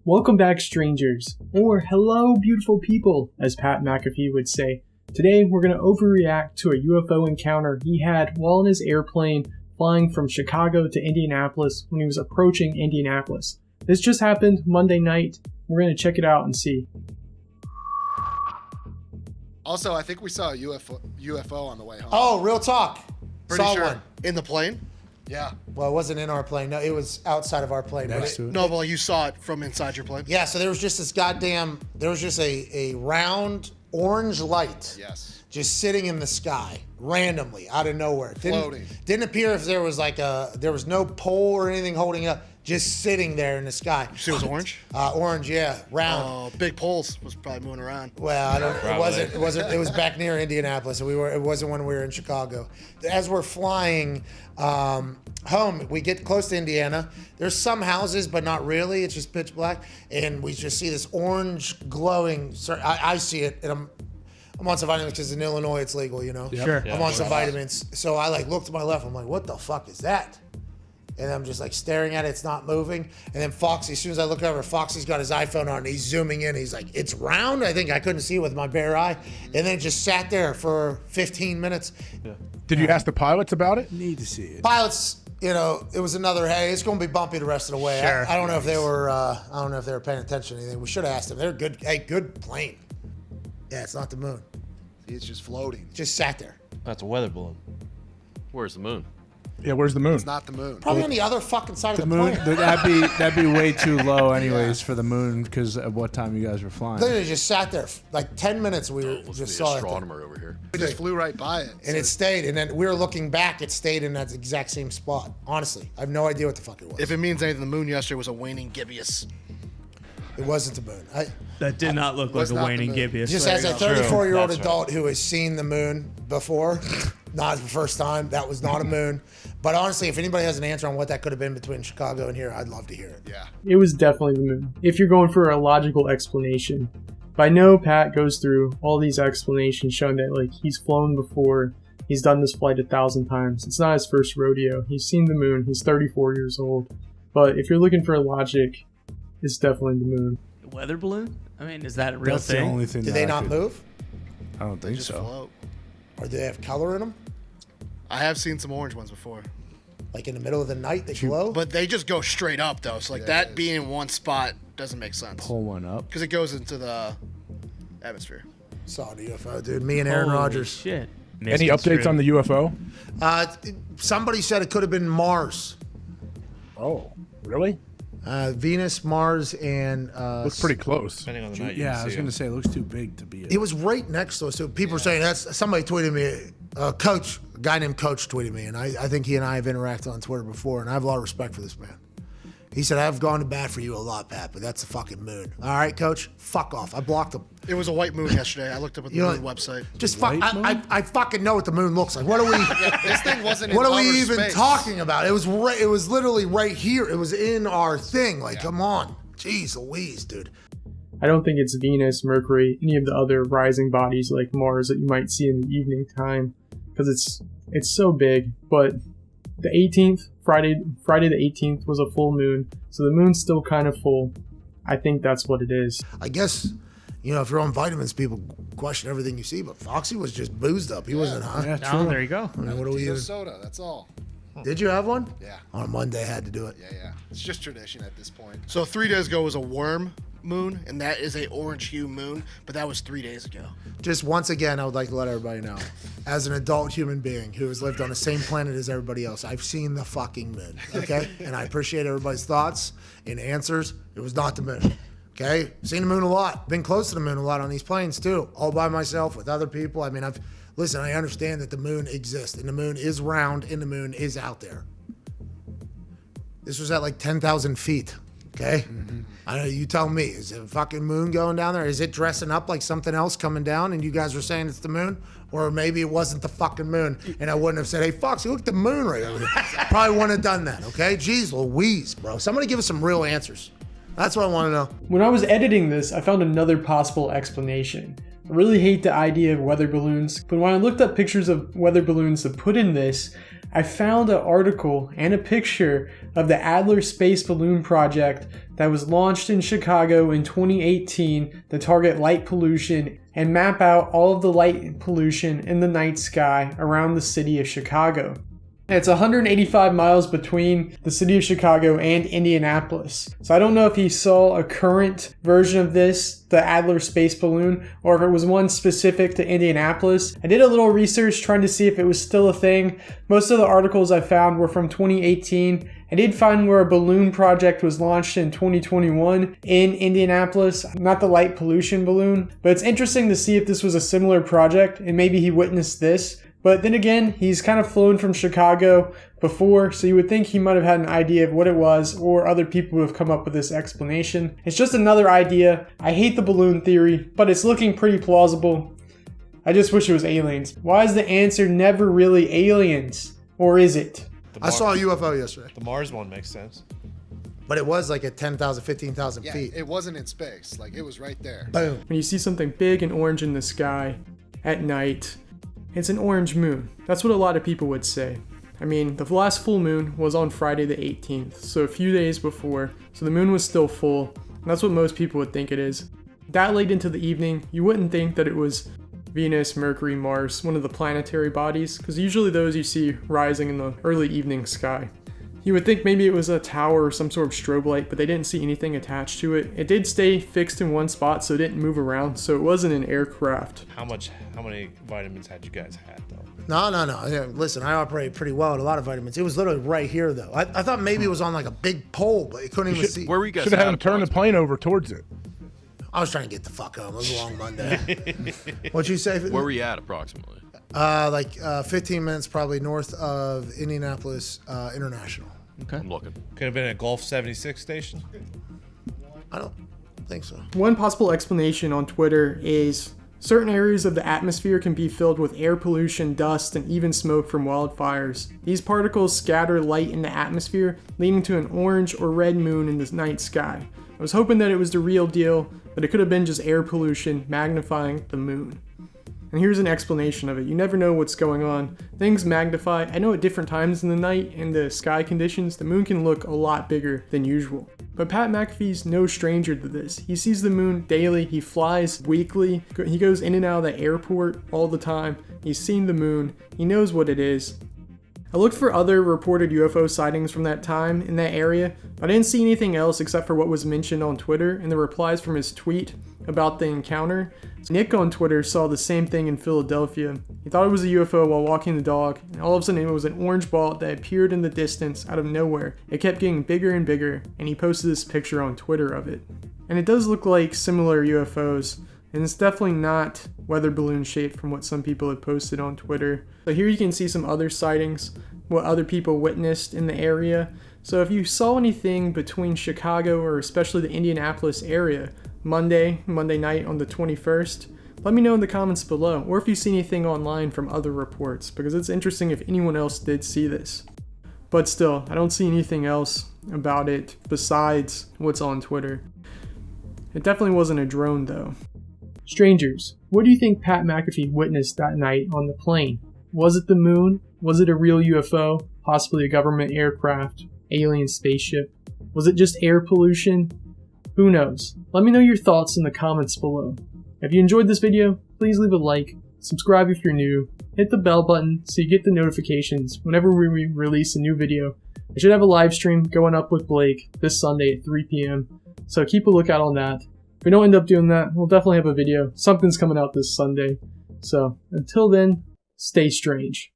Welcome back, strangers, or hello, beautiful people, as Pat McAfee would say. Today, we're going to overreact to a UFO encounter he had while in his airplane flying from Chicago to Indianapolis when he was approaching Indianapolis. This just happened Monday night. We're going to check it out and see. Also, I think we saw a UFO on the way home. Oh, real talk. Pretty saw sure. one. In the plane? Yeah. Well, it wasn't in our plane. No, it was outside of our plane. No, well, you saw it from inside your plane? Yeah, so there was just this a round orange light. Yes. Just sitting in the sky, randomly, out of nowhere. Floating. Didn't appear if there was there was no pole or anything holding it up. Just sitting there in the sky. You see it was orange? Orange, yeah, round. Oh, big poles was probably moving around. Well, it wasn't. It was back near Indianapolis. It wasn't when we were in Chicago. As we're flying home, we get close to Indiana. There's some houses, but not really. It's just pitch black, and we just see this orange glowing. I see it, and I'm on some vitamins because in Illinois it's legal, you know. Yep. Sure. I'm on some vitamins, so I look to my left. I'm like, what the fuck is that? And I'm just staring at it. It's not moving. And then Foxy, as soon as I look over, Foxy's got his iPhone on. And he's zooming in. He's like, it's round? I think I couldn't see it with my bare eye. And then it just sat there for 15 minutes. Yeah. Did you ask the pilots about it? Need to see it. Pilots, it was another, hey, it's going to be bumpy the rest of the way. Sure. I don't know if they were, paying attention to anything. We should have asked them. They're good. Hey, good plane. Yeah, it's not the moon. It's just floating. Just sat there. That's a weather balloon. Where's the moon? Yeah, where's the moon? It's not the moon. Probably on the other fucking side of the moon. plane. That'd be way too low, anyways, for the moon because of what time you guys were flying. Literally just sat there. 10 minutes we just saw it. Astronomer over here. We just flew right by it. And it stayed, and then we were looking back, it stayed in that exact same spot. Honestly, I have no idea what the fuck it was. If it means anything, the moon yesterday was a waning gibbous. It wasn't the moon. That did not look like a waning gibbous. Just as a 34-year-old That's adult who has seen the moon before, not the first time, that was not a moon. But honestly, if anybody has an answer on what that could have been between Chicago and here, I'd love to hear it. Yeah. It was definitely the moon, if you're going for a logical explanation. But I know Pat goes through all these explanations showing that he's flown before, he's done this flight 1,000 times. It's not his first rodeo. He's seen the moon. He's 34 years old. But if you're looking for logic, it's definitely the moon. Weather balloon? I mean, is that a real That's thing? the only thing. Did they not move? I don't think Just so. float. Or do they have color in them? I have seen some orange ones before. In the middle of the night, they glow? But they just go straight up, though. So, that being in one spot doesn't make sense. Pull one up. Because it goes into the atmosphere. Saw the UFO, dude. Me and Aaron Holy Rodgers. Shit. Any updates on the UFO? Somebody said it could have been Mars. Oh, really? Venus, Mars, and Looks pretty close. Depending on the night. Yeah, I was gonna say it looks too big to be. it was right next to us. So people are saying that's somebody tweeted me. A guy named Coach tweeted me, and I think he and I have interacted on Twitter before, and I have a lot of respect for this man. He said, I've gone to bat for you a lot, Pat, but that's the fucking moon. All right, Coach? Fuck off. I blocked him. It was a white moon yesterday. I looked up at the moon website. Just fuck. I fucking know what the moon looks like. What are we? This thing wasn't. What in are we outer even space. talking about? It was right. It was literally right here. It was in our thing. Come on. Jeez Louise, dude. I don't think it's Venus, Mercury, any of the other rising bodies like Mars that you might see in the evening time, because it's so big. But the 18th, Friday the 18th was a full moon, so the moon's still kind of full. I think that's what it is. I guess, if you're on vitamins, people question everything you see, but Foxy was just boozed up. He wasn't high. Yeah, Oh, true. there you go. I mean, what do we Just even? soda. That's all. Did you have one? Yeah. On a Monday, I had to do it. Yeah. It's just tradition at this point. So 3 days ago was a worm moon, and that is a orange hue moon, but that was 3 days ago. Just once again, I would like to let everybody know, as an adult human being who has lived on the same planet as everybody else, I've seen the fucking moon, okay? And I appreciate everybody's thoughts and answers. It was not the moon, okay? Seen the moon a lot. Been close to the moon a lot on these planes, too. All by myself, with other people. I mean, listen, I understand that the moon exists, and the moon is round, and the moon is out there. This was at 10,000 feet, okay? Mm-hmm. I know, you tell me, is it a fucking moon going down there? Is it dressing up like something else coming down and you guys were saying it's the moon? Or maybe it wasn't the fucking moon and I wouldn't have said, hey, Foxy, look at the moon right over there. Probably wouldn't have done that, okay? Jeez Louise, bro. Somebody give us some real answers. That's what I want to know. When I was editing this, I found another possible explanation. I really hate the idea of weather balloons, but when I looked up pictures of weather balloons to put in this, I found an article and a picture of the Adler space balloon project that was launched in Chicago in 2018 to target light pollution and map out all of the light pollution in the night sky around the city of Chicago. It's 185 miles between the city of Chicago and Indianapolis. So I don't know if he saw a current version of this, the Adler space balloon, or if it was one specific to Indianapolis. I did a little research trying to see if it was still a thing. Most of the articles I found were from 2018. I did find where a balloon project was launched in 2021 in Indianapolis, not the light pollution balloon. But it's interesting to see if this was a similar project and maybe he witnessed this. But then again, he's kind of flown from Chicago before, so you would think he might have had an idea of what it was, or other people would have come up with this explanation. It's just another idea. I hate the balloon theory, but it's looking pretty plausible. I just wish it was aliens. Why is the answer never really aliens? Or is it? I saw a UFO yesterday, The Mars one makes sense. but it was like at 10,000, 15,000 Yeah, feet. it wasn't in space. Like, it was right there. Boom. When you see something big and orange in the sky at night, it's an orange moon. That's what a lot of people would say. I mean, the last full moon was on Friday the 18th, so a few days before, so the moon was still full, and that's what most people would think it is. That late into the evening, you wouldn't think that it was Venus, Mercury, Mars, one of the planetary bodies, because usually those you see rising in the early evening sky. You would think maybe it was a tower or some sort of strobe light, but they didn't see anything attached to it. It did stay fixed in one spot, so it didn't move around, so it wasn't an aircraft. How many vitamins had you guys had though? No. Yeah, listen, I operate pretty well at a lot of vitamins. It was literally right here, though. I thought maybe it was on like a big pole, but you couldn't even see. Where were you guys? Should have had at him turn the approximately? plane over towards it. I was trying to get the fuck home. It was a long Monday. What'd you say? Where were you at approximately? 15 minutes probably north of Indianapolis International. I'm looking. Could have been a Gulf 76 station. I don't think so. One possible explanation on Twitter is certain areas of the atmosphere can be filled with air pollution, dust, and even smoke from wildfires. These particles scatter light in the atmosphere, leading to an orange or red moon in the night sky. I was hoping that it was the real deal, but it could have been just air pollution magnifying the moon. And here's an explanation of it. You never know what's going on. Things magnify. I know at different times in the night and the sky conditions, the moon can look a lot bigger than usual. But Pat McAfee's no stranger to this. He sees the moon daily. He flies weekly. He goes in and out of the airport all the time. He's seen the moon. He knows what it is. I looked for other reported UFO sightings from that time in that area, but I didn't see anything else except for what was mentioned on Twitter and the replies from his tweet about the encounter. Nick on Twitter saw the same thing in Philadelphia. He thought it was a UFO while walking the dog, and all of a sudden it was an orange ball that appeared in the distance out of nowhere. It kept getting bigger and bigger, and he posted this picture on Twitter of it. And it does look like similar UFOs, and it's definitely not weather balloon shaped from what some people have posted on Twitter. So here you can see some other sightings, what other people witnessed in the area. So if you saw anything between Chicago or especially the Indianapolis area, Monday night on the 21st, let me know in the comments below, or if you see anything online from other reports, because it's interesting if anyone else did see this. But still, I don't see anything else about it besides what's on Twitter. It definitely wasn't a drone though. Strangers, what do you think Pat McAfee witnessed that night on the plane? Was it the moon? Was it a real UFO? Possibly a government aircraft? Alien spaceship? Was it just air pollution? Who knows? Let me know your thoughts in the comments below. If you enjoyed this video, please leave a like, subscribe if you're new, hit the bell button so you get the notifications whenever we release a new video. I should have a live stream going up with Blake this Sunday at 3 p.m, so keep a lookout on that. If we don't end up doing that, we'll definitely have a video. Something's coming out this Sunday. So, until then, stay strange.